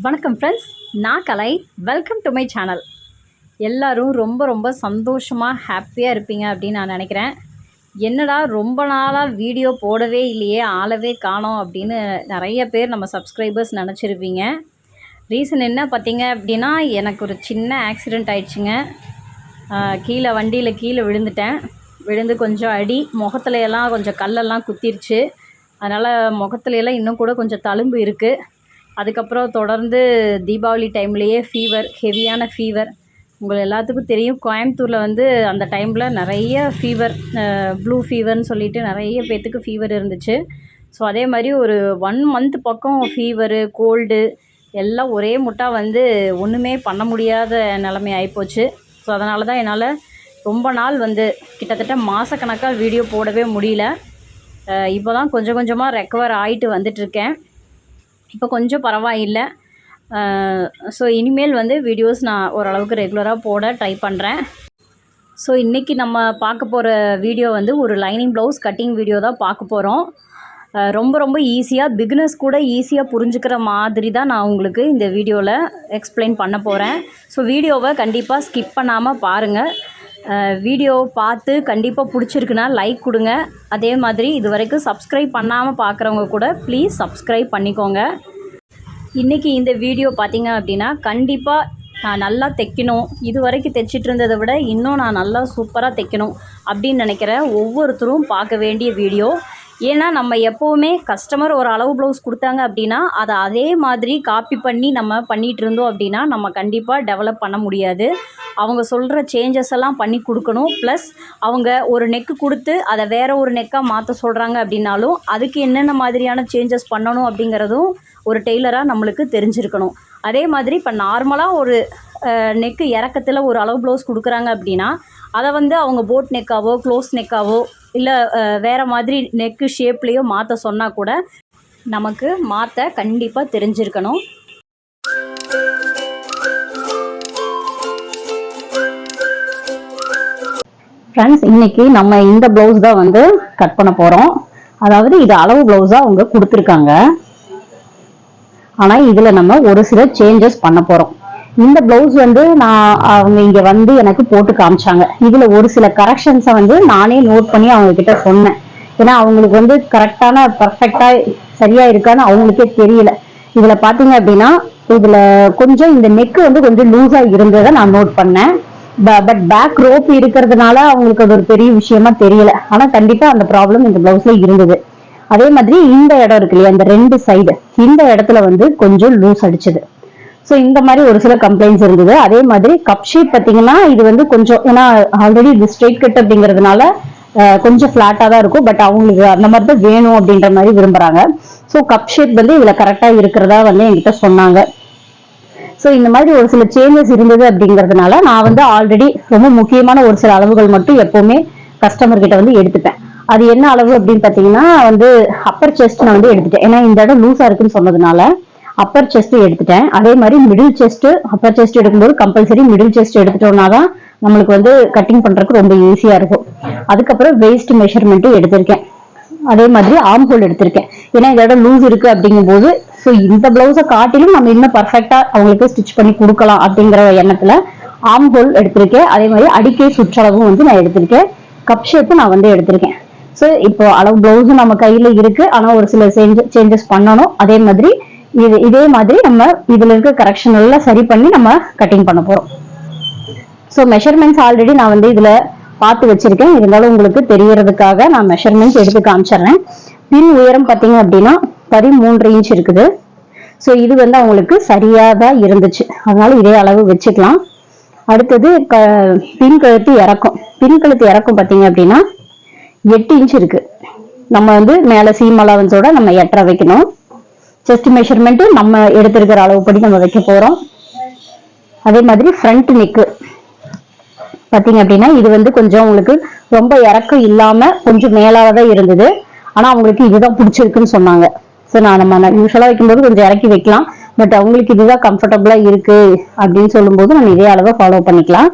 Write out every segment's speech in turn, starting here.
வணக்கம் ஃப்ரெண்ட்ஸ், நான் Kalai. Welcome to my channel. எல்லோரும் ரொம்ப சந்தோஷமாக ஹாப்பியாக இருப்பீங்க அப்படின்னு நான் நினைக்கிறேன். என்னடா ரொம்ப நாளாக வீடியோ போடவே இல்லையே, ஆளவே காணோம் அப்படின்னு நிறைய பேர் நம்ம சப்ஸ்கிரைபர்ஸ் நினச்சிருப்பீங்க. ரீசன் என்ன பார்த்தீங்க அப்படின்னா, எனக்கு ஒரு சின்ன ஆக்சிடெண்ட் ஆயிடுச்சுங்க. வண்டியில் கீழே விழுந்து கொஞ்சம் அடி, முகத்துலையெல்லாம் கொஞ்சம் கல்லெல்லாம் குத்திருச்சு. அதனால் முகத்துலையெல்லாம் இன்னும் கூட கொஞ்சம் தழும்பு இருக்குது. அதுக்கப்புறம் தொடர்ந்து தீபாவளி டைம்லேயே ஹெவியான ஃபீவர். உங்கள் எல்லாத்துக்கும் தெரியும், கோயம்புத்தூரில் அந்த டைமில் நிறைய ஃபீவர், ப்ளூ ஃபீவர்னு சொல்லிட்டு நிறைய பேர்த்துக்கு ஃபீவர் இருந்துச்சு. ஸோ அதே மாதிரி ஒரு 1 மந்த் பக்கம் ஃபீவரு, கோல்டு எல்லாம் ஒரே முட்டாக ஒன்றுமே பண்ண முடியாத நிலைமை ஆகிப்போச்சு. ஸோ அதனால தான் என்னால் ரொம்ப நாள் கிட்டத்தட்ட மாதக்கணக்காக வீடியோ போடவே முடியல. இப்போ தான் கொஞ்சமாக ரெக்கவர் ஆகிட்டு வந்துட்டுருக்கேன். இப்போ கொஞ்சம் பரவாயில்லை. ஸோ இனிமேல் வீடியோஸ் நான் ஓரளவுக்கு ரெகுலராக போட ட்ரை பண்ணுறேன். ஸோ இன்றைக்கி நம்ம பார்க்க போகிற வீடியோ ஒரு லைனிங் ப்ளவுஸ் கட்டிங் வீடியோ தான் பார்க்க போகிறோம். ரொம்ப ஈஸியாக, பிகினர்ஸ் கூட ஈஸியாக புரிஞ்சுக்கிற மாதிரி தான் நான் உங்களுக்கு இந்த வீடியோவில் எக்ஸ்பிளைன் பண்ண போகிறேன். ஸோ வீடியோவை கண்டிப்பாக ஸ்கிப் பண்ணாமல் பாருங்கள். வீடியோ பார்த்து கண்டிப்பாக பிடிச்சிருக்குன்னா லைக் கொடுங்க. அதே மாதிரி இது வரைக்கும் சப்ஸ்கிரைப் பண்ணாமல் பார்க்குறவங்க கூட ப்ளீஸ் சப்ஸ்கிரைப் பண்ணிக்கோங்க. இன்றைக்கி இந்த வீடியோ பார்த்திங்க அப்படின்னா, கண்டிப்பாக நான் நல்லா தைக்கணும், இது வரைக்கும் தைச்சிட்டு இருந்ததை விட இன்னும் நான் நல்லா சூப்பராக தைக்கணும் அப்படின்னு நினைக்கிற ஒவ்வொருத்தரும் பார்க்க வேண்டிய வீடியோ. ஏன்னா நம்ம எப்போவுமே கஸ்டமர் ஒரு அளவு ப்ளவுஸ் கொடுத்தாங்க அப்படின்னா அதை அதே மாதிரி காப்பி பண்ணி நம்ம பண்ணிகிட்டு இருந்தோம் அப்படின்னா நம்ம கண்டிப்பாக டெவலப் பண்ண முடியாது. அவங்க சொல்கிற சேஞ்சஸ் எல்லாம் பண்ணி கொடுக்கணும். ப்ளஸ் அவங்க ஒரு நெக்கு கொடுத்து அதை வேறு ஒரு நெக்காக மாற்ற சொல்கிறாங்க அப்படின்னாலும் அதுக்கு என்னென்ன மாதிரியான சேஞ்சஸ் பண்ணணும் அப்படிங்கிறதும் ஒரு டெய்லராக நம்மளுக்கு தெரிஞ்சிருக்கணும். அதே மாதிரி இப்போ நார்மலாக ஒரு நெக்கு இறக்கத்தில் ஒரு அளவு ப்ளவுஸ் கொடுக்குறாங்க அப்படின்னா அதை அவங்க போட் நெக்காவோ க்ளோஸ் நெக்காவோ இல்லை வேறு மாதிரி நெக்கு ஷேப்லேயோ மாற்ற சொன்னால் கூட நமக்கு மாற்ற கண்டிப்பாக தெரிஞ்சிருக்கணும். ஃப்ரெண்ட்ஸ், இன்றைக்கி நம்ம இந்த ப்ளவுஸ் தான் கட் பண்ண போகிறோம். அதாவது இது அளவு ப்ளவுஸாக அவங்க கொடுத்துருக்காங்க. ஆனால் இதில் நம்ம ஒரு சில சேஞ்சஸ் பண்ண போகிறோம். இந்த பிளவுஸ் நான் அவங்க இங்கே எனக்கு போட்டு காமிச்சாங்க. இதில் ஒரு சில கரெக்ஷன்ஸை நானே நோட் பண்ணி அவங்க கிட்ட சொன்னேன். ஏன்னா அவங்களுக்கு கரெக்டான பர்ஃபெக்டாக சரியாக இருக்கான்னு அவங்களுக்கே தெரியல. இதில் பார்த்தீங்க அப்படின்னா இதில் கொஞ்சம் இந்த நெக்கு கொஞ்சம் லூஸாக இருந்ததை நான் நோட் பண்ணேன். பட் பேக் ரோப் இருக்கிறதுனால அவங்களுக்கு அது ஒரு பெரிய விஷயமா தெரியல. ஆனால் கண்டிப்பாக அந்த ப்ராப்ளம் இந்த பிளவுஸ்ல இருந்தது. அதே மாதிரி இந்த இடம் இருக்கு இல்லையா, இந்த 2 சைடு, இந்த இடத்துல கொஞ்சம் லூஸ் அடிச்சது. ஸோ இந்த மாதிரி ஒரு சில கம்ப்ளைண்ட்ஸ் இருந்தது. அதே மாதிரி கப் ஷேப் பார்த்தீங்கன்னா இது கொஞ்சம், ஏன்னா ஆல்ரெடி இது ஸ்ட்ரெயிட் கட் அப்படிங்கிறதுனால கொஞ்சம் ஃப்ளாட்டாக தான் இருக்கும். பட் அவங்களுக்கு அந்த மாதிரி தான் வேணும் அப்படின்ற மாதிரி விரும்புகிறாங்க. ஸோ கப் ஷேப் இதில் கரெக்டாக இருக்கிறதா என்கிட்ட சொன்னாங்க. ஸோ இந்த மாதிரி ஒரு சில சேஞ்சஸ் இருந்தது அப்படிங்கிறதுனால நான் ஆல்ரெடி ரொம்ப முக்கியமான ஒரு சில அளவுகள் மட்டும் எப்போவுமே கஸ்டமர் கிட்ட எடுத்துப்பேன். அது என்ன அளவு அப்படின்னு பார்த்தீங்கன்னா அப்பர் செஸ்ட் நான் எடுத்துட்டேன். ஏன்னா இந்த இடம் லூஸாக இருக்குன்னு சொன்னதுனால அப்பர் செஸ்ட் எடுத்துட்டேன். அதே மாதிரி மிடில் செஸ்ட், அப்பர் செஸ்ட் எடுக்கும்போது கம்பல்சரி மிடில் செஸ்ட் எடுத்துட்டோம்னா தான் நம்மளுக்கு கட்டிங் பண்றதுக்கு ரொம்ப ஈஸியா இருக்கும். அதுக்கப்புறம் வெயிஸ்ட் மெஷர்மெண்ட்டும் எடுத்திருக்கேன். அதே மாதிரி ஆர்ம் ஹோல் எடுத்திருக்கேன். ஏன்னா இந்த இடம் லூஸ் இருக்கு அப்படிங்கும் போது ஸோ இந்த பிளவுஸை காட்டிலும் நம்ம இன்னும் பர்ஃபெக்டா அவங்களுக்கு ஸ்டிச் பண்ணி கொடுக்கலாம் அப்படிங்கிற எண்ணத்துல ஆர்ம் ஹோல் எடுத்திருக்கேன். அதே மாதிரி அடிக்கை சுற்றளவும் நான் எடுத்திருக்கேன். கப் ஷேப்பும் நான் எடுத்திருக்கேன். ஸோ இப்போ அளவு பிளவுஸும் நம்ம கையில இருக்கு. ஆனா ஒரு சில சேஞ்சஸ் பண்ணணும். அதே மாதிரி இதே மாதிரி நம்ம இதுல இருக்க கரெக்ஷன் எல்லாம் சரி பண்ணி நம்ம கட்டிங் பண்ண போறோம். ஸோ மெஷர்மெண்ட்ஸ் ஆல்ரெடி நான் இதுல பார்த்து வச்சிருக்கேன். இருந்தாலும் உங்களுக்கு தெரியறதுக்காக நான் மெஷர்மெண்ட்ஸ் எடுத்து காமிச்சிடுறேன். பின் உயரம் பார்த்தீங்க அப்படின்னா 13 இன்ச் இருக்குது. ஸோ இது அவங்களுக்கு சரியா தான் இருந்துச்சு. அதனால இதே அளவு வச்சுக்கலாம். அடுத்தது பின் கழுத்து இறக்கம் பார்த்தீங்க அப்படின்னா 8 இன்ச் இருக்கு. நம்ம மேல சீம் அலவன்ஸோட நம்ம 8.5 வைக்கணும். செஸ்ட் மெஷர்மெண்ட் நம்ம எடுத்திருக்கிற அளவுப்படி நம்ம வைக்க போறோம். அதே மாதிரி ஃப்ரண்ட் நெக்கு பாத்தீங்க அப்படின்னா இது கொஞ்சம் உங்களுக்கு ரொம்ப இறக்கம் இல்லாம கொஞ்சம் மேலாதான் இருந்தது. ஆனா அவங்களுக்கு இதுதான் பிடிச்சிருக்குன்னு சொன்னாங்க. ஸோ நம்ம யூஸ்வலா வைக்கும்போது கொஞ்சம் இறக்கி வைக்கலாம். பட் அவங்களுக்கு இதுதான் கம்ஃபர்டபுளா இருக்கு அப்படின்னு சொல்லும்போது நம்ம இதே அளவை ஃபாலோ பண்ணிக்கலாம்.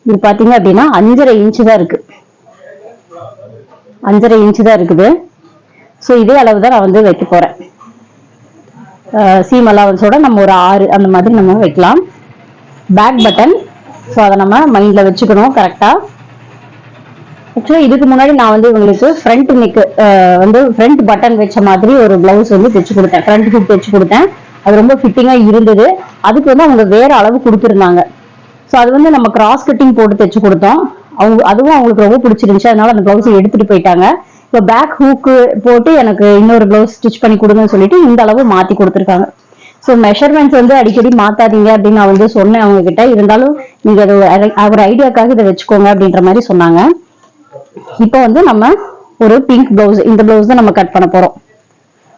இது பாத்தீங்க அப்படின்னா 5.5 இன்ச்சு தான் இருக்கு. 5.5 இன்ச்சு தான் இருக்குது. ஸோ இதே அளவு தான் நான் வைக்க போறேன். சீம் அலவன்ஸோட நம்ம ஒரு 6 அந்த மாதிரி நம்ம வைக்கலாம். பேக் பட்டன், ஸோ அதை நம்ம மைண்ட்ல வச்சுக்கணும் கரெக்டா. ஆக்சுவலா இதுக்கு முன்னாடி நான் வந்து இவங்களுக்கு ஃப்ரண்ட் நெக் வந்து ஃப்ரண்ட் பட்டன் வச்ச மாதிரி ஒரு பிளவுஸ் வந்து தைச்சு கொடுத்தேன், ஃப்ரண்ட் ஹூக் தைச்சு கொடுத்தேன். அது ரொம்ப ஃபிட்டிங்கா இருந்தது. அதுக்கு வந்து அவங்க வேற அளவு கொடுத்துருந்தாங்க. ஸோ அது வந்து நம்ம கிராஸ் கட்டிங் போட்டு தைச்சு கொடுத்தோம். அதுவும் அவங்களுக்கு ரொம்ப பிடிச்சிருந்துச்சு. அதனால அந்த பிளவுஸ் எடுத்துட்டு போயிட்டாங்க. இப்போ பேக் ஹூக்கு போட்டு எனக்கு இன்னொரு பிளவுஸ் ஸ்டிச் பண்ணி கொடுங்கன்னு சொல்லிட்டு இந்த அளவு மாத்தி கொடுத்துருக்காங்க. ஸோ மெஷர்மெண்ட்ஸ் வந்து அடிக்கடி மாத்தாதீங்க அப்படின்னு நான் வந்து சொன்னேன் அவங்க கிட்ட. இருந்தாலும் நீங்க ஒரு ஐடியாக்காக இதை வச்சுக்கோங்க அப்படின்ற மாதிரி சொன்னாங்க. இப்போ வந்து நம்ம ஒரு பிங்க் பிளவுஸ், இந்த பிளவுஸ் தான் நம்ம கட் பண்ண போறோம்.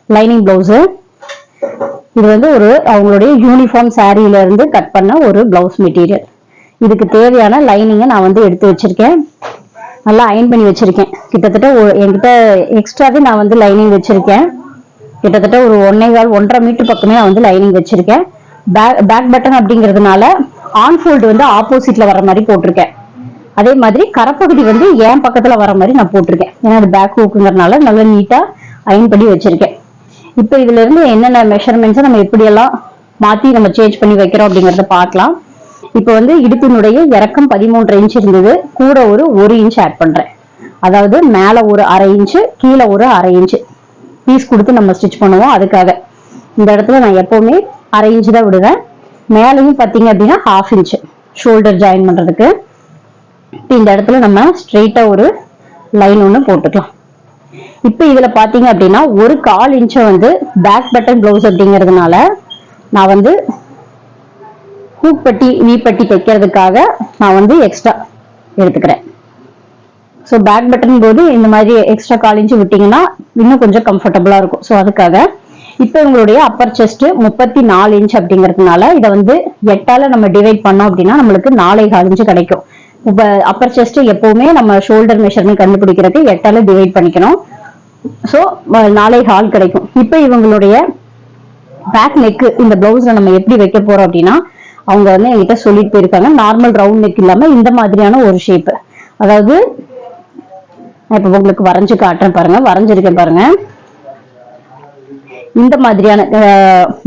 Lining blouse. இது வந்து ஒரு அவங்களுடைய யூனிஃபார்ம் சாரியில இருந்து கட் பண்ண ஒரு பிளவுஸ் மெட்டீரியல். இதுக்கு தேவையான லைனிங்கை நான் வந்து எடுத்து வச்சிருக்கேன், நல்லா அயன் பண்ணி வச்சிருக்கேன். கிட்டத்தட்ட என்கிட்ட எக்ஸ்ட்ராவே நான் வந்து லைனிங் வச்சிருக்கேன். கிட்டத்தட்ட ஒரு 1.25 மீட்டர் பக்கமே நான் வந்து லைனிங் வச்சிருக்கேன். பேக் பட்டன் அப்படிங்கிறதுனால ஆன் ஃபோல்டு வந்து ஆப்போசிட்ல வர மாதிரி போட்டிருக்கேன். அதே மாதிரி கரப்பகுதி வந்து என் பக்கத்துல வர மாதிரி நான் போட்டிருக்கேன். ஏன்னா அது பேக் ஹூக்குங்கிறதுனால நல்லா நீட்டா அயன் பண்ணி வச்சிருக்கேன். இப்போ இதுல இருந்து என்னென்ன மெஷர்மெண்ட்ஸை நம்ம எப்படியெல்லாம் மாத்தி நம்ம சேஞ்ச் பண்ணி வைக்கிறோம் அப்படிங்கறத பார்க்கலாம். இப்போ வந்து இடுப்பினுடைய இறக்கம் 13 இன்ச் இருந்தது, கூட ஒரு 1 இன்ச் ஆட் பண்றேன். அதாவது மேல ஒரு 1/2 இன்ச்சு, கீழே ஒரு 1/2 இன்ச்சு பீஸ் கொடுத்து நம்ம ஸ்டிச் பண்ணுவோம். அதுக்காக இந்த இடத்துல நான் எப்பவுமே 1/2 இன்ச்சு தான் விடுவேன். மேலையும் பார்த்தீங்க அப்படின்னா 1/2 இன்ச்சு ஷோல்டர் ஜாயின் பண்றதுக்கு. இந்த இடத்துல நம்ம ஸ்ட்ரெயிட்டா ஒரு லைன் ஒன்று போட்டுக்கலாம். இப்போ இதுல பாத்தீங்க அப்படின்னா ஒரு 1/4 இன்ச்சை வந்து பேக் பட்டன் பிளவுஸ் அப்படிங்கிறதுனால நான் வந்து ஹூக் பட்டி வி பட்டி தைக்கிறதுக்காக நான் வந்து எக்ஸ்ட்ரா எடுத்துக்கிறேன். ஸோ பேக் பட்டன் போது இந்த மாதிரி எக்ஸ்ட்ரா 1/4 இன்ச்சு விட்டீங்கன்னா இன்னும் கொஞ்சம் கம்ஃபர்டபுளா இருக்கும். ஸோ அதுக்காக இப்போ உங்களுடைய அப்பர் செஸ்ட் 34 இன்ச் அப்படிங்கிறதுனால இதை வந்து 8ஆல நம்ம டிவைட் பண்ணோம் அப்படின்னா நம்மளுக்கு 4.25 இன்ச்சு கிடைக்கும். இப்போ அப்பர் செஸ்ட் எப்பவுமே நம்ம ஷோல்டர் மெஷர்மெண்ட் கண்டுபிடிக்கிறதுக்கு 8ஆல டிவைட் பண்ணிக்கணும். ஸோ 4.25 கிடைக்கும். இப்போ இவங்களுடைய பேக் நெக் இந்த பிளவுஸ்ல நம்ம எப்படி வைக்க போறோம் அப்படின்னா அவங்க வந்து என்கிட்ட சொல்லிட்டு போயிருக்காங்க, நார்மல் ரவுண்ட் நெக் இல்லாம இந்த மாதிரியான ஒரு ஷேப். அதாவது இப்ப உங்களுக்கு வரைஞ்சு காட்டுறேன் பாருங்க, வரைஞ்சிருக்கேன் பாருங்க. இந்த மாதிரியான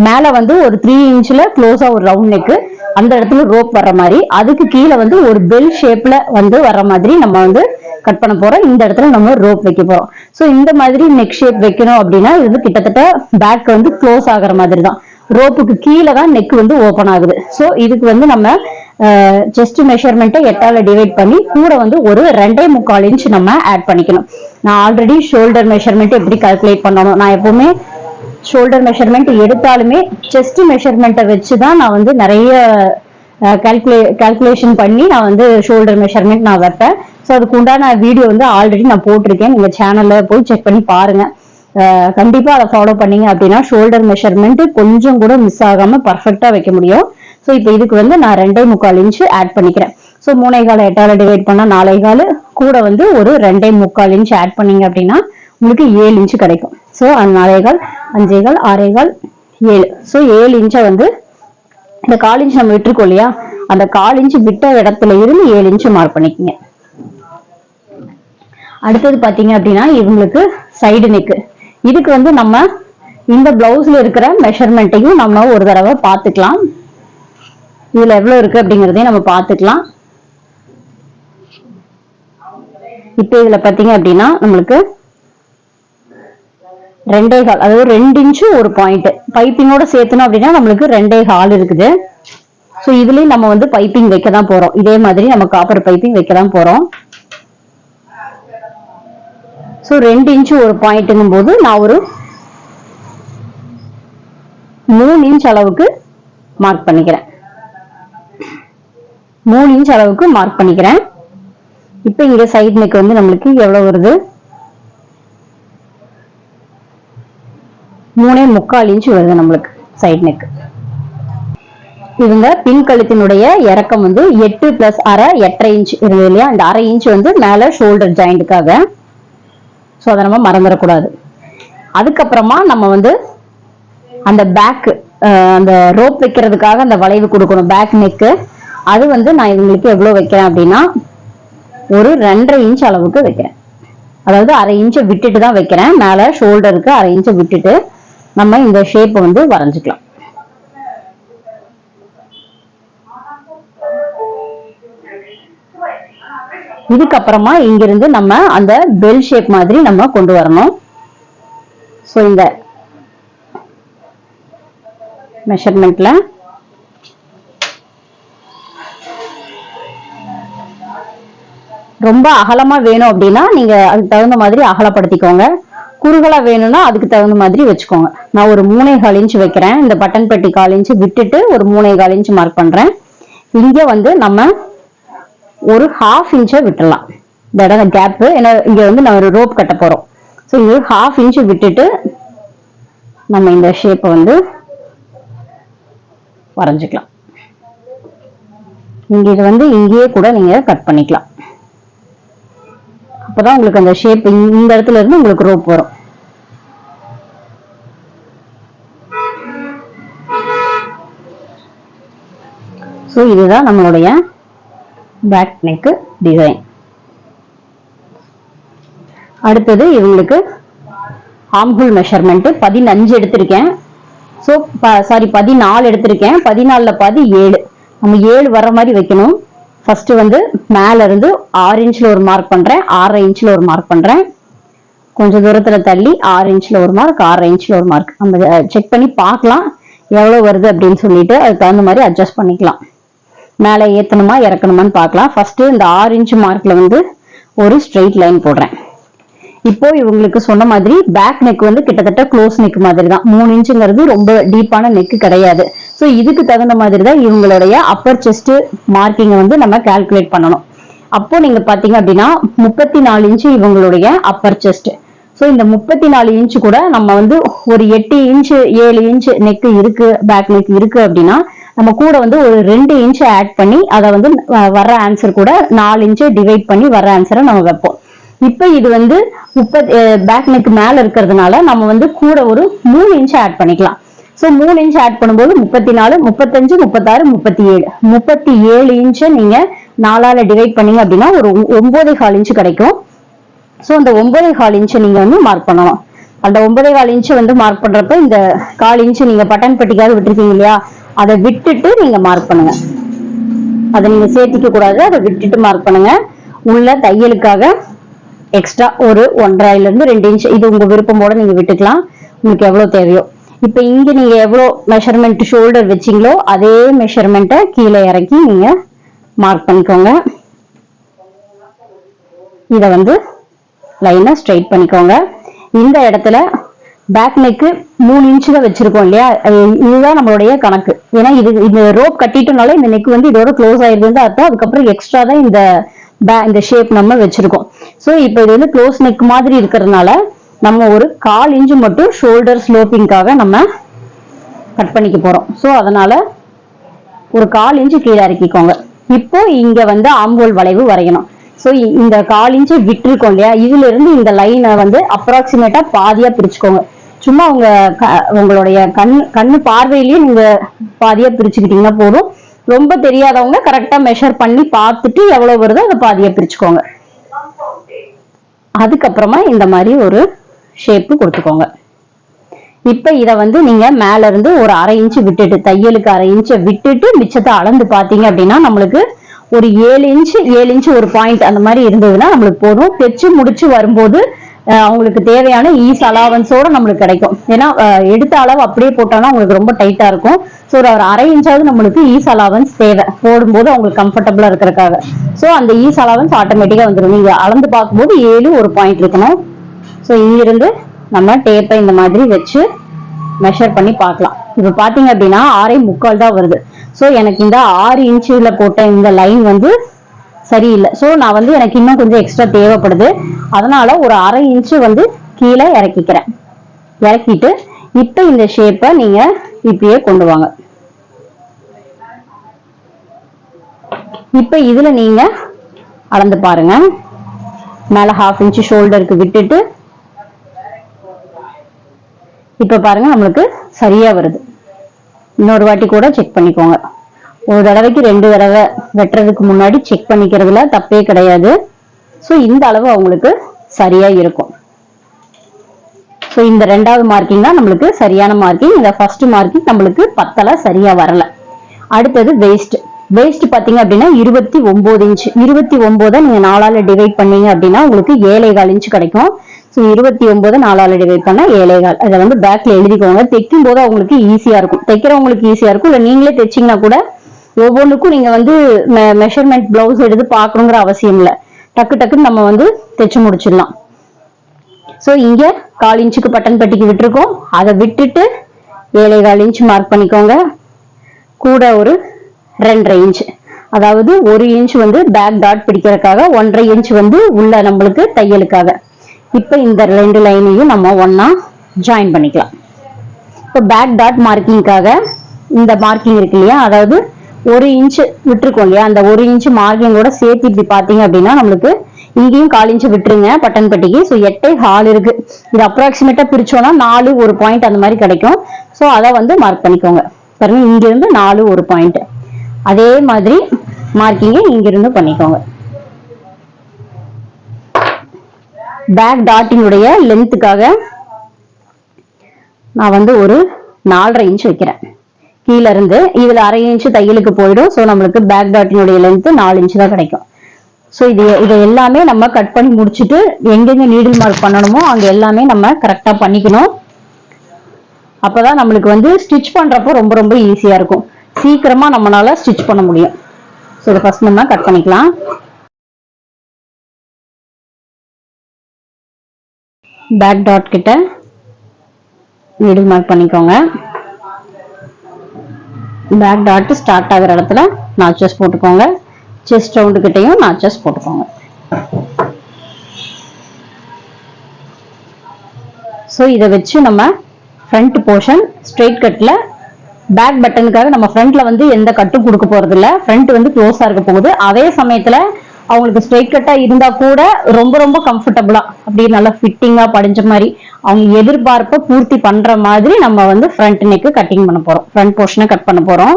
மேல வந்து ஒரு 3 இன்ச்ல க்ளோஸா ஒரு ரவுண்ட் நெக், அந்த இடத்துல ரோப் வர்ற மாதிரி, அதுக்கு கீழே வந்து ஒரு பெல் ஷேப்ல வந்து வர்ற மாதிரி நம்ம வந்து கட் பண்ண போறோம். இந்த இடத்துல நம்ம ரோப் வைக்க போறோம். சோ இந்த மாதிரி நெக் ஷேப் வைக்கணும் அப்படின்னா இது வந்து கிட்டத்தட்ட பேக் வந்து க்ளோஸ் ஆகுற மாதிரி தான். ரோப்புக்கு கீழே தான் நெக் வந்து ஓபன் ஆகுது. சோ இதுக்கு வந்து நம்ம செஸ்ட் மெஷர்மெண்ட்டை 8ஆல டிவைட் பண்ணி கூட வந்து ஒரு 2.25 இன்ச் நம்ம ஆட் பண்ணிக்கணும். நான் ஆல்ரெடி ஷோல்டர் மெஷர்மெண்ட் எப்படி கால்குலேட் பண்ணணும், நான் எப்பவுமே ஷோல்டர் மெஷர்மெண்ட் எடுத்தாலுமே செஸ்ட் மெஷர்மெண்ட்டை வச்சுதான் நான் வந்து நிறைய கால்குலேஷன் பண்ணி நான் வந்து ஷோல்டர் மெஷர்மெண்ட் நான் வைப்பேன். ஸோ அதுக்கு உண்டான வீடியோ வந்து ஆல்ரெடி நான் போட்டிருக்கேன், நீங்க சேனல்ல போய் செக் பண்ணி பாருங்க. கண்டிப்பா அதை ஃபாலோ பண்ணீங்க அப்படின்னா ஷோல்டர் மெஷர்மெண்ட் கொஞ்சம் கூட மிஸ் ஆகாம பர்ஃபெக்டா வைக்க முடியும். ஸோ இப்போ இதுக்கு வந்து நான் 2.25 இன்ச் ஆட் பண்ணிக்கிறேன். ஸோ 3.25 8ஆல டிவைட் பண்ணா 4.25, கூட வந்து ஒரு 2.25 இன்ச் ஆட் பண்ணீங்க அப்படின்னா உங்களுக்கு 7 இன்ச் கிடைக்கும். ஸோ 4.25 5.25 6.25 7. ஸோ 7 இன்ச்சை வந்து இந்த 1/4 இன்ச் நம்ம விட்டுருக்கோம் இல்லையா, அந்த 1/4 இன்ச் விட்ட இடத்துல இருந்து 7 இன்ச் மார்க் பண்ணிக்கங்க. அடுத்தது பாத்தீங்க அப்படின்னா இவங்களுக்கு சைடு நெக். இதுக்கு வந்து நம்ம இந்த பிளவுஸ்ல இருக்கிற மெஷர்மெண்ட்டையும் நம்ம ஒரு தடவை பார்த்துக்கலாம். இதுல எவ்வளவு இருக்கு அப்படிங்கறதையும் நம்ம பார்த்துக்கலாம். இப்ப இதுல பாத்தீங்க அப்படின்னா நம்மளுக்கு 2.25, அதாவது 2 இன்ச்சு ஒரு பாயிண்ட் பைப்பிங்கோட சேர்த்தணும் அப்படின்னா நம்மளுக்கு 2.25 இருக்குது. ஸோ இதுலயும் நம்ம வந்து பைப்பிங் வைக்க தான் போறோம். இதே மாதிரி நம்ம காப்பர் பைப்பிங் வைக்க தான் போறோம். ஸோ 2 இன்ச்சு ஒரு பாயிண்ட்ங்கும் போது நான் ஒரு 3 இன்ச் அளவுக்கு மார்க் பண்ணிக்கிறேன். 3 இன்ச் அளவுக்கு மார்க் பண்ணிக்கிறேன். இப்ப இங்க சைட் நெக் வந்து நம்மளுக்கு எவ்வளவு வருது, 3.25 இன்ச் வருது நம்மளுக்கு சைட் நெக். இவங்க பின் கழுத்தினுடைய இறக்கம் வந்து 8 + 1/2 8.5 இன்ச் இருந்தது இல்லையா, இந்த 1/2 இன்ச் வந்து மேல ஷோல்டர் ஜாயிண்ட்டுக்காக. ஸோ அதை நம்ம மறந்துடக்கூடாது. அதுக்கப்புறமா நம்ம வந்து அந்த பேக் அந்த ரோப் வைக்கிறதுக்காக அந்த வளைவு கொடுக்கணும் பேக் நெக்கு. அது வந்து நான் இவங்களுக்கு எவ்வளவு வைக்கிறேன் அப்படின்னா ஒரு 2.5 இன்ச் அளவுக்கு வைக்கிறேன். அதாவது 1/2 இன்ச்சை விட்டுட்டு தான் வைக்கிறேன், மேல ஷோல்டருக்கு 1/2 இன்ச்சை விட்டுட்டு. நம்ம இந்த ஷேப் வந்து வரைஞ்சுக்கலாம். இதுக்கப்புறமா இங்கிருந்து நம்ம அந்த பெல் ஷேப் மாதிரி நம்ம கொண்டு வரணும். சோ இந்த மெஷர்மெண்ட்ல ரொம்ப அகலமா வேணும் அப்படின்னா நீங்க அதுக்கு தகுந்த மாதிரி அகலப்படுத்திக்கோங்க. குறுகலா வேணும்னா அதுக்கு தகுந்த மாதிரி வச்சுக்கோங்க. நான் ஒரு 3.25 இன்ச் வைக்கிறேன். இந்த பட்டன் பெட்டி 1/4 இன்ச் விட்டுட்டு ஒரு 3.25 இன்ச் மார்க் பண்றேன். இங்க வந்து நம்ம ஒரு 1/2 இன்ச்சை விட்டுடலாம். இந்த இடம் கேப், ஏன்னா இங்க வந்து நம்ம ஒரு ரோப் கட்ட போறோம். ஸோ இது 1/2 இன்ச் விட்டுட்டு நம்ம இந்த ஷேப்பை வந்து வரைஞ்சுக்கலாம். இங்க இது வந்து இங்கேயே கூட நீங்க கட் பண்ணிக்கலாம். அப்பதான் உங்களுக்கு அந்த ஷேப் இந்த இடத்துல இருந்து உங்களுக்கு ரோப் வரும். ஸோ இதுதான் நம்மளுடைய பேக் நெக் டிசைன். அடுத்தது இவங்களுக்கு ஆம்ஹோல் மெஷர்மெண்ட் 15 எடுத்திருக்கேன். ஸோ சாரி 14 எடுத்திருக்கேன். 14ல பாதி 7. நம்ம 7 வர்ற மாதிரி வைக்கணும். ஃபர்ஸ்ட் வந்து மேல இருந்து 6 இன்ச்ல ஒரு மார்க் பண்றேன், 6.5 இன்ச்ல ஒரு மார்க் பண்றேன். கொஞ்சம் தூரத்துல தள்ளி 6 இன்ச்ல ஒரு மார்க், 6.5 இன்ச்ல ஒரு மார்க். நம்ம செக் பண்ணி பார்க்கலாம் எவ்வளவு வருது அப்படின்னு சொல்லிட்டு அதுக்கு தகுந்த மாதிரி அட்ஜஸ்ட் பண்ணிக்கலாம். மேலே ஏத்தணுமா இறக்கணுமான்னு பார்க்கலாம். ஃபர்ஸ்ட் இந்த 6 இன்ச் மார்க்ல வந்து ஒரு ஸ்ட்ரெயிட் லைன் போடுறேன். இப்போ இவங்களுக்கு சொன்ன மாதிரி பேக் நெக் வந்து கிட்டத்தட்ட க்ளோஸ் நெக் மாதிரி தான். 3 இன்ச்சுங்கிறது ரொம்ப டீப்பான நெக் கிடையாது. ஸோ இதுக்கு தகுந்த மாதிரி தான் இவங்களுடைய அப்பர் செஸ்ட் மார்க்கிங் வந்து நம்ம கால்குலேட் பண்ணணும். அப்போ நீங்க பாத்தீங்க அப்படின்னா 34 இன்ச்சு இவங்களுடைய அப்பர் செஸ்ட். ஸோ இந்த 34 இன்ச்சு கூட நம்ம வந்து ஒரு 8 இன்ச்சு 7 இன்ச்சு நெக் இருக்கு, பேக் நெக் இருக்கு அப்படின்னா நம்ம கூட வந்து ஒரு 2 இன்ச் ஆட் பண்ணி அதை வந்து வர்ற ஆன்சர் கூட 4 இன்ச்சை டிவைட் பண்ணி வர்ற ஆன்சரை நம்ம வைப்போம். இப்ப இது வந்து பேக் நெக் மேல இருக்கிறதுனால நம்ம வந்து கூட ஒரு 3 இன்ச் ஆட் பண்ணிக்கலாம். ஸோ 3 இன்ச் ஆட் பண்ணும்போது 34, 35, 36, 37 37 இன்ச்சை நீங்க 4ஆல டிவைட் பண்ணீங்க அப்படின்னா ஒரு 9.25 இன்ச் கிடைக்கும். ஸோ அந்த 9.25 இன்ச்சை நீங்க வந்து மார்க் பண்ணணும். அந்த 9.25 இன்ச் வந்து மார்க் பண்றப்ப இந்த 1/4 இன்ச் நீங்க பட்டன் பெட்டிக்காக விட்டுருக்கீங்க இல்லையா, அதை விட்டுட்டு நீங்க மார்க் பண்ணுங்க. அதை நீங்க சேர்த்திக்க கூடாது, அதை விட்டுட்டு மார்க் பண்ணுங்க. உள்ள தையலுக்காக எக்ஸ்ட்ரா ஒரு 1.5 இருந்து 2 இன்ச் இது உங்க விருப்பமோட நீங்க விட்டுக்கலாம், உங்களுக்கு எவ்வளவு தேவையோ. இப்ப இங்க நீங்க எவ்வளவு மெஷர்மெண்ட் ஷோல்டர் வச்சீங்களோ அதே மெஷர்மெண்ட்டை கீழே இறக்கி நீங்க மார்க் பண்ணிக்கோங்க. இத வந்து லைனா ஸ்ட்ரைட் பண்ணிக்கோங்க. இந்த இடத்துல பேக் நெக்கு 3 இன்ச் தான் வச்சிருக்கோம் இல்லையா, இதுதான் நம்மளுடைய கணக்கு. ஏன்னா இது ரோப் கட்டிட்டனால இந்த நெக் வந்து இதோட க்ளோஸ் ஆயிருது அர்த்தம். அதுக்கப்புறம் எக்ஸ்ட்ரா தான் இந்த ஷேப் நம்ம வச்சிருக்கோம். ஸோ இப்போ இது வந்து க்ளோஸ் நெக் மாதிரி இருக்கிறதுனால நம்ம ஒரு 1/4 இன்ச் மட்டும் ஷோல்டர் ஸ்லோப்பிங்காக நம்ம கட் பண்ணிக்க போறோம். ஸோ அதனால ஒரு 1/4 இன்ச் கீழே இறக்கிக்கோங்க. இப்போ இங்க வந்து ஆம்ஹோல் வளைவு வரையணும். ஸோ இந்த 1/4 இன்ச் விட்டுருக்கோம் இல்லையா, இதுல இருந்து இந்த லைனை வந்து அப்ராக்சிமேட்டா பாதியா பிரிச்சுக்கோங்க. சும்மா உங்களுடைய கண்ணு பார்வையிலேயே நீங்க பாதியா பிரிச்சுக்கிட்டீங்கன்னா போதும். ரொம்ப தெரியாதவங்க கரெக்டா மெஷர் பண்ணி பார்த்துட்டு எவ்வளவு வருதோ அதை பாதியா பிரிச்சுக்கோங்க. அதுக்கப்புறமா இந்த மாதிரி ஒரு ஷேப் கொடுத்துக்கோங்க. இப்ப இத வந்து நீங்க மேல இருந்து ஒரு 1/2 இன்ச் விட்டுட்டு, தையலுக்கு 1/2 இன்ச்சை விட்டுட்டு மிச்சத்தை அளந்து பாத்தீங்க அப்படின்னா நம்மளுக்கு ஒரு 7 இன்ச் ஒரு பாயிண்ட் அந்த மாதிரி இருந்ததுன்னா நம்மளுக்கு போதும். தைச்சு முடிச்சு வரும்போது அவங்களுக்கு தேவையான ஈஸ் அலாவன்ஸோட நம்மளுக்கு கிடைக்கும். ஏன்னா எடுத்த அளவு அப்படியே போட்டோம்னா உங்களுக்கு ரொம்ப டைட்டா இருக்கும். ஸோ ஒரு 1/2 இன்ச்சாவது நம்மளுக்கு ஈஸ் அலாவன்ஸ் தேவை, போடும்போது அவங்களுக்கு கம்ஃபர்டபுளா இருக்கிறதுக்காக. ஸோ அந்த ஈஸ் அலாவன்ஸ் ஆட்டோமேட்டிக்கா வந்துடும். நீங்க அளந்து பார்க்கும்போது 7 ஒரு பாயிண்ட் இருக்கணும். ஸோ இங்கிருந்து நம்ம டேப்பை இந்த மாதிரி வச்சு மெஷர் பண்ணி பார்க்கலாம். இப்ப பாத்தீங்க அப்படின்னா 6.25 தான் வருது. ஸோ எனக்கு இந்த 6 இன்ச்சுல போட்ட இந்த லைன் வந்து சரியில்லை. ஸோ நான் வந்து எனக்கு இன்னும் கொஞ்சம் எக்ஸ்ட்ரா தேவைப்படுது. அதனால ஒரு 1/2 இன்ச்சு வந்து கீழே இறக்கிக்கிறேன். இறக்கிட்டு இப்ப இந்த ஷேப்பை நீங்க இப்படியே கொண்டு வாங்க. இப்ப இதுல நீங்க அளந்து பாருங்க. மேல 1/2 இன்ச்சு ஷோல்டருக்கு விட்டுட்டு இப்ப பாருங்க நம்மளுக்கு சரியா வருது. இன்னொரு வாட்டி கூட செக் பண்ணிக்கோங்க. ஒரு தடவைக்கு 2 தடவை வெட்டுறதுக்கு முன்னாடி செக் பண்ணிக்கிறதுல தப்பே கிடையாது. ஸோ இந்த அளவு அவங்களுக்கு சரியா இருக்கும். ஸோ இந்த ரெண்டாவது மார்க்கிங் தான் நம்மளுக்கு சரியான மார்க்கிங். இந்த ஃபர்ஸ்ட் மார்க்கிங் நம்மளுக்கு பத்தல, சரியா வரல. அடுத்தது வேஸ்ட். வேஸ்ட் பாத்தீங்க அப்படின்னா 29 இன்ச். 29 நீங்க 4ஆல டிவைட் பண்ணீங்க அப்படின்னா உங்களுக்கு 7.25 இன்ச் கிடைக்கும். ஸோ 29 4ஆல டிவைட் பண்ணா 7.25. அதை வந்து பேக்ல எழுதிக்கோங்க. தைக்கும் போது அவங்களுக்கு ஈஸியா இருக்கும், தைக்கிறவங்களுக்கு ஈஸியா இருக்கும். இல்ல நீங்களே தைச்சீங்கன்னா கூட ஒவ்வொன்றுக்கும் நீங்க வந்து மெஷர்மெண்ட் பிளவுஸ் எடுத்து பார்க்கணுங்கிற அவசியம் இல்லை. டக்கு டக்குன்னு நம்ம வந்து தைச்சு முடிச்சிடலாம். ஸோ இங்க 1/4 இன்ச்சுக்கு பட்டன் பட்டிக்கு விட்டுருக்கோம். அதை விட்டுட்டு 7.25 இன்ச் மார்க் பண்ணிக்கோங்க. கூட ஒரு 2.5 இன்ச், அதாவது 1 இன்ச் வந்து பேக் டாட் பிடிக்கிறதுக்காக, 1.5 இன்ச் வந்து உள்ள நம்மளுக்கு தையலுக்காக. இப்ப இந்த 2 லைனையும் நம்ம ஒன்னா ஜாயின் பண்ணிக்கலாம். இப்போ பேக் டாட் மார்க்கிங்காக இந்த மார்க்கிங் இருக்கு இல்லையா, அதாவது 1 இன்ச் விட்டுருக்கோம் இல்லையா, அந்த 1 இன்ச் மார்க்கிங்கோட சேர்த்து இப்படி பாத்தீங்க அப்படின்னா நம்மளுக்கு இங்கேயும் 1/4 இன்ச் விட்டுருங்க பட்டன் பட்டிக்கு. ஸோ 8.25 இருக்கு. இது அப்ராக்சிமேட்டா பிரிச்சோம்னா 4 ஒரு பாயிண்ட் அந்த மாதிரி கிடைக்கும். ஸோ அதை வந்து மார்க் பண்ணிக்கோங்க. பாருங்க, இங்க இருந்து 4 ஒரு பாயிண்ட். அதே மாதிரி மார்க்கிங்க இங்க இருந்து பண்ணிக்கோங்க. பேக் டாட்டினுடைய லென்த்துக்காக நான் வந்து ஒரு 4.5 இன்ச் வைக்கிறேன். கீழ இருந்து இதுல 1/2 இன்ச் தையலுக்கு போயிடும். ஸோ நம்மளுக்கு பேக் டாட்டினுடைய லென்த் 4 இன்ச் தான் கிடைக்கும். ஸோ இதை எல்லாமே நம்ம கட் பண்ணி முடிச்சுட்டு எங்கெங்க நீடில் மார்க் பண்ணணுமோ அங்க எல்லாமே நம்ம கரெக்டா பண்ணிக்கணும். அப்பதான் நம்மளுக்கு வந்து ஸ்டிச் பண்றப்போ ரொம்ப ரொம்ப ஈஸியா இருக்கும். சீக்கிரமா நம்மளால ஸ்டிச் பண்ண முடியும். ஸோ இதை ஃபர்ஸ்ட் நம்ம கட் பண்ணிக்கலாம். பேக் டாட் கிட்ட நீடில் மார்க் பண்ணிக்கோங்க. பேக் டாட் ஸ்டார்ட் ஆகிற இடத்துல நாச்சஸ் போட்டுக்கோங்க. செஸ்ட் ரவுண்டு கிட்டையும் நாச்சஸ் போட்டுக்கோங்க. ஸோ இதை வச்சு நம்ம ஃப்ரண்ட் போர்ஷன் ஸ்ட்ரெயிட் கட்ல பேக் பட்டனுக்காக நம்ம ஃப்ரண்ட்ல வந்து எந்த கட்டும் கொடுக்க போறது இல்ல. ஃப்ரண்ட் வந்து க்ளோஸா இருக்க போகுது. அதே சமயத்துல அவங்களுக்கு ஸ்ட்ரெயிட் கட்டா இருந்தா கூட ரொம்ப ரொம்ப கம்ஃபர்டபுளா அப்படியே நல்லா ஃபிட்டிங்கா படிஞ்ச மாதிரி அவங்க எதிர்பார்ப்ப பூர்த்தி பண்ற மாதிரி நம்ம வந்து ஃப்ரண்ட் நெக்கு கட்டிங் பண்ண போறோம். ஃப்ரண்ட் போர்ஷனை கட் பண்ண போறோம்.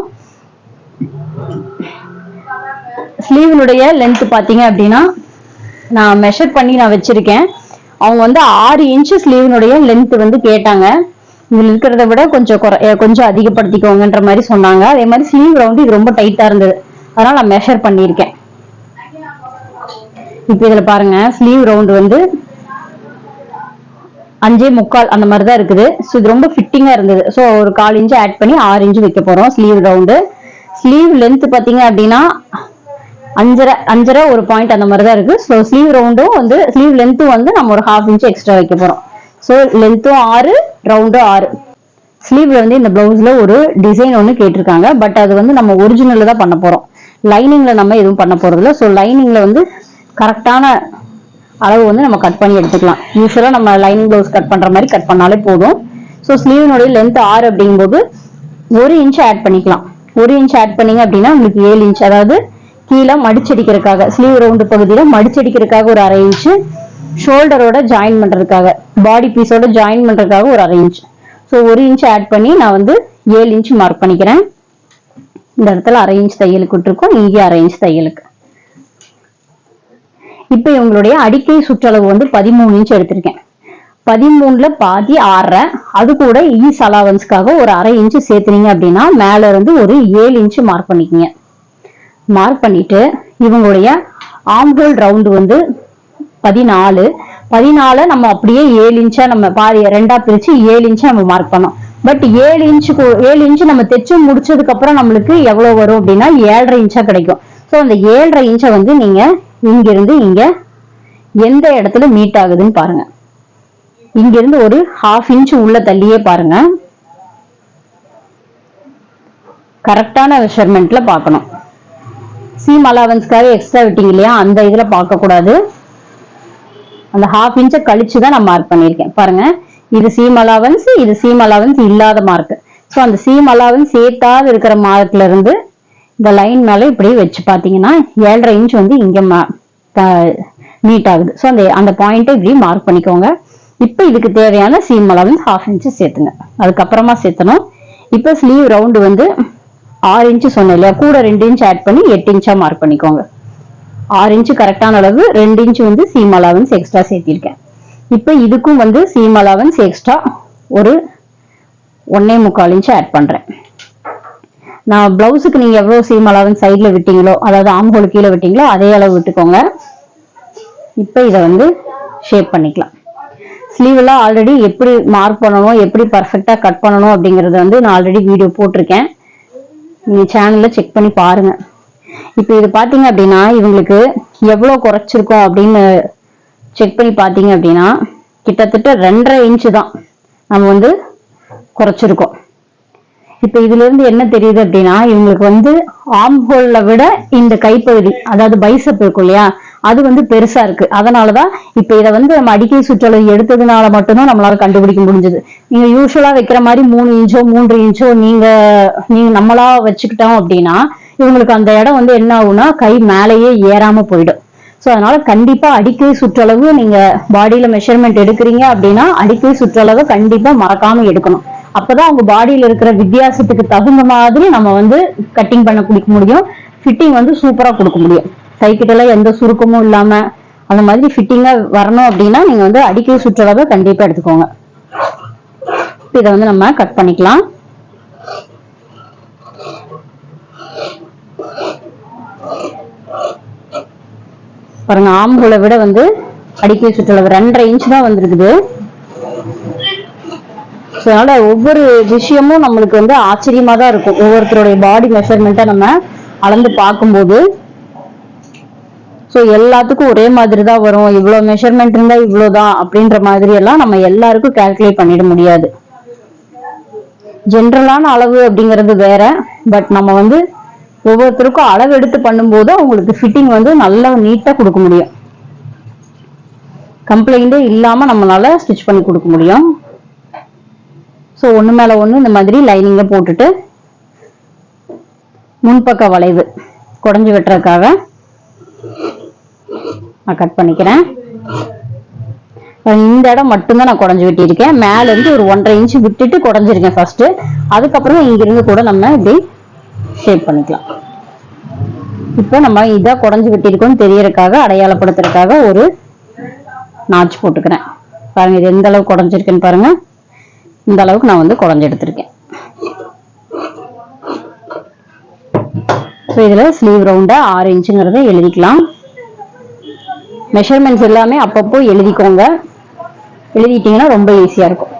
ஸ்லீவனுடைய லென்த் பாத்தீங்க அப்படின்னா நான் மெஷர் பண்ணி நான் வச்சிருக்கேன். அவங்க வந்து 6 இன்ச் ஸ்லீவனுடைய லென்த் வந்து கேட்டாங்க. இதுல இருக்கிறத விட கொஞ்சம் அதிகப்படுத்திக்கோங்கன்ற மாதிரி சொன்னாங்க. அதே மாதிரி ஸ்லீவ் ரவுண்ட் இது ரொம்ப டைட்டா இருந்தது, அதனால நான் மெஷர் பண்ணியிருக்கேன். இப்ப இதுல பாருங்க, ஸ்லீவ் ரவுண்ட் வந்து 5.25 அந்த மாதிரிதான் இருக்குது. ஸோ இது ரொம்ப ஃபிட்டிங்கா இருந்தது. ஸோ ஒரு 1/4 இன்ச் ஆட் பண்ணி 6 இன்ச் வைக்க போறோம் ஸ்லீவ் ரவுண்டு. ஸ்லீவ் லென்த் பாத்தீங்க அப்படின்னா 5.5 ஒரு பாயிண்ட் அந்த மாதிரிதான் இருக்கு. ஸோ ஸ்லீவ் ரவுண்டும் வந்து ஸ்லீவ் லென்த்தும் வந்து நம்ம ஒரு 1/2 இன்ச் எக்ஸ்ட்ரா வைக்க போறோம். ஸோ லென்த்தும் 6, ரவுண்டும் 6. ஸ்லீவ்ல வந்து இந்த பிளவுஸ்ல ஒரு டிசைன் ஒன்று கேட்டிருக்காங்க. பட் அது வந்து நம்ம ஒரிஜினல்ல தான் பண்ண போறோம். லைனிங்ல நம்ம எதுவும் பண்ண போறது இல்லை. ஸோ லைனிங்ல வந்து கரெக்டான அளவு வந்து நம்ம கட் பண்ணி எடுத்துக்கலாம். யூஸ்வலா நம்ம லைனிங் பிளவுஸ் கட் பண்ற மாதிரி கட் பண்ணாலே போதும். ஸோ ஸ்லீவினுடைய லென்த் 6 அப்படிங்கும்போது 1 இன்ச் ஆட் பண்ணிக்கலாம். 1 இன்ச் ஆட் பண்ணீங்க அப்படின்னா உங்களுக்கு 7 இன்ச், அதாவது கீழே மடிச்சடிக்கிறதுக்காக ஸ்லீவ் ரவுண்டு பகுதியில மடிச்சடிக்கிறதுக்காக ஒரு 1/2 இன்ச், ஷோல்டரோட ஜாயின் பண்றதுக்காக பாடி பீஸோட ஜாயின் பண்றதுக்காக ஒரு 1/2 இன்ச். ஸோ 1 இன்ச் ஆட் பண்ணி நான் வந்து 7 இன்ச் மார்க் பண்ணிக்கிறேன். இந்த இடத்துல 1/2 இன்ச் தையலுக்கு விட்டுருக்கோம், இங்கே 1/2 இன்ச் தையலுக்கு. இப்ப இவங்களுடைய அடிக்கை சுற்றளவு வந்து 13 இன்ச் எடுத்திருக்கேன். 13ல பாதி 6.5, அது கூட ஈஸ் அலவன்ஸ்க்காக ஒரு 1/2 இன்ச் சேர்த்துனீங்க அப்படின்னா மேல இருந்து ஒரு 7 இன்ச் மார்க் பண்ணிக்கீங்க. மார்க் பண்ணிட்டு இவங்களுடைய ஆம்ஹோல் ரவுண்டு வந்து 14 நம்ம அப்படியே 7 இன்ச்சா நம்ம பாதி 2ஆ பிரிச்சு 7 இன்ச்சா நம்ம மார்க் பண்ணோம். பட் 7 இன்ச் நம்ம தைச்சு முடிச்சதுக்கு அப்புறம் நம்மளுக்கு எவ்வளவு வரும் அப்படின்னா 7.5 இன்ச்சா கிடைக்கும். ஸோ அந்த 7.5 இன்ச்சை வந்து நீங்க இங்க இருந்து இங்க எந்த இடத்துல மீட் ஆகுதுன்னு பாருங்க. இங்க இருந்து ஒரு 1/2 இன்ச் உள்ள தள்ளியே பாருங்க. கரெக்டான மெஷர்மெண்ட்ல பார்க்கணும். சீம் அலவன்ஸ்க்காக எக்ஸ்ட்ரா விட்டீங்க இல்லையா, அந்த இதுல பார்க்க கூடாது. அந்த 1/2 இன்ச்சை கழிச்சுதான் நான் மார்க் பண்ணிருக்கேன். பாருங்க, இது சீம் அலவன்ஸ், இது சீம் அலவன்ஸ் இல்லாத மார்க். ஸோ அந்த சீம் அலவன்ஸ் சேர்த்தாது இருக்கிற மார்க்ல இருந்து இந்த லைன் மேல இப்படி வச்சு பாத்தீங்கன்னா 7.5 இன்ச் வந்து இங்க மீட் ஆகுது. ஸோ அந்த பாயிண்ட்டை இப்படி மார்க் பண்ணிக்கோங்க. இப்ப இதுக்கு தேவையான சீம் அலவன்ஸ் 1/2 இன்ச் சேர்த்துங்க, அதுக்கப்புறமா சேர்த்தணும். இப்ப ஸ்லீவ் ரவுண்டு வந்து 6 இன்ச் சொன்னேன் இல்லையா, கூட 2 இன்ச் ஆட் பண்ணி 8 இன்ச்சா மார்க் பண்ணிக்கோங்க. 6 இன்ச் கரெக்டான அளவு, 2 இன்ச் வந்து சீம் அலவன்ஸ் எக்ஸ்ட்ரா சேர்த்திருக்கேன். இப்போ இதுக்கும் வந்து சீம் அலவன்ஸ் எக்ஸ்ட்ரா ஒரு 1.25 இன்ச் ஆட் பண்றேன். நான் பிளவுஸுக்கு நீங்க எவ்வளவு சீம் அலவன்ஸ் சைட்ல விட்டீங்களோ, அதாவது ஆம்ஹோல் கீழே விட்டீங்களோ அதே அளவு விட்டுக்கோங்க. இப்போ இதை வந்து ஷேப் பண்ணிக்கலாம். ஸ்லீவ் எல்லாம் ஆல்ரெடி எப்படி மார்க் பண்ணணும், எப்படி பர்ஃபெக்டா கட் பண்ணணும் அப்படிங்கறத வந்து நான் ஆல்ரெடி வீடியோ போட்டிருக்கேன். நீங்க சேனல்ல செக் பண்ணி பாருங்க. இப்போ இது பாத்தீங்க அப்படின்னா இவங்களுக்கு எவ்வளவு குறைச்சிருக்கோம் அப்படின்னு செக் பண்ணி பாத்தீங்க அப்படின்னா கிட்டத்தட்ட 2.5 இன்ச்சு தான் நம்ம வந்து குறைச்சிருக்கோம். இப்ப இதுல இருந்து என்ன தெரியுது அப்படின்னா இவங்களுக்கு வந்து ஆர்ம் ஹோல்ல விட இந்த கைப்பகுதி, அதாவது பைசப் இருக்கும் இல்லையா, அது வந்து பெருசா இருக்கு. அதனாலதான் இப்ப இதை வந்து நம்ம அடிக்கை சுற்றளவு எடுத்ததுனால மட்டும்தான் நம்மளால கண்டுபிடிக்க முடிஞ்சது. நீங்க யூஸ்வலா வைக்கிற மாதிரி 3 இன்ச்சோ 3 இன்ச்சோ நீங்க நம்மளா வச்சுக்கிட்டோம் அப்படின்னா இவங்களுக்கு அந்த இடம் வந்து என்ன ஆகும்னா கை மேலேயே ஏறாம போயிடும். ஸோ அதனால கண்டிப்பா அடிக்கை சுற்றளவு நீங்க பாடியில மெஷர்மெண்ட் எடுக்கிறீங்க அப்படின்னா அடிக்கை சுற்றளவு கண்டிப்பா மறக்காம எடுக்கணும். அப்பதான் உங்க பாடியில இருக்கிற வித்தியாசத்துக்கு தகுந்த மாதிரி நம்ம வந்து கட்டிங் பண்ண கொடுக்க முடியும். ஃபிட்டிங் வந்து சூப்பரா கொடுக்க முடியும். கைக்கிட்ட எந்த சுருக்கமும் இல்லாம அந்த மாதிரி ஃபிட்டிங்கா வரணும் அப்படின்னா நீங்க வந்து அடிக்கை சுற்றளவை கண்டிப்பா எடுத்துக்கோங்க. இதை வந்து நம்ம கட் பண்ணிக்கலாம். பாருங்க, ஆம்ஹோலை விட வந்து அடிக்கை சுற்றளவு 2.5 இன்ச் தான் வந்திருக்குது. அதனால ஒவ்வொரு விஷயமும் நம்மளுக்கு வந்து ஆச்சரியமா தான் இருக்கும். ஒவ்வொருத்தருடைய பாடி மெஷர்மெண்ட்டை நம்ம அளந்து பார்க்கும்போது ஸோ எல்லாத்துக்கும் ஒரே மாதிரி தான் வரும், இவ்வளவு மெஷர்மெண்ட் இருந்தா இவ்வளவுதான் அப்படின்ற மாதிரி எல்லாம் நம்ம எல்லாருக்கும் கால்குலேட் பண்ணிட முடியாது. ஜென்ரலான அளவு அப்படிங்கிறது வேற. பட் நம்ம வந்து ஒவ்வொருத்தருக்கும் அளவு எடுத்து பண்ணும்போது அவங்களுக்கு ஃபிட்டிங் வந்து நல்லா நீட்டா கொடுக்க முடியும். கம்ப்ளைண்டே இல்லாம நம்மளால ஸ்டிச் பண்ணி கொடுக்க முடியும். ஸோ ஒன்று மேல ஒன்று இந்த மாதிரி லைனிங்க போட்டுட்டு முன்பக்க வளைவு குடஞ்சி வெட்டுறதுக்காக நான் கட் பண்ணிக்கிறேன். இந்த இடம் மட்டும்தான் நான் குடஞ்சி வெட்டியிருக்கேன். மேல இருந்து ஒரு 1.5 இன்ச் விட்டுட்டு குடஞ்சிருக்கேன் ஃபர்ஸ்ட். அதுக்கப்புறம் இங்கிருந்து கூட நம்ம இப்படி ஷேப் பண்ணிக்கலாம். இப்போ நம்ம இதை குடஞ்சி வெட்டியிருக்கோம்னு தெரியறதுக்காக அடையாளப்படுத்துறதுக்காக ஒரு நாட்ச் போட்டுக்கிறேன். பாருங்க இது எந்த அளவுக்கு குடஞ்சிருக்குன்னு பாருங்க. இந்த அளவுக்கு நான் வந்து குடஞ்சி எடுத்திருக்கேன். இதுல ஸ்லீவ் ரவுண்டா 6 இன்ச்சுங்கிறத எழுதிக்கலாம். மெஷர்மெண்ட்ஸ் எல்லாமே அப்பப்போ எழுதிக்கோங்க. எழுதிட்டீங்கன்னா ரொம்ப ஈஸியா இருக்கும்.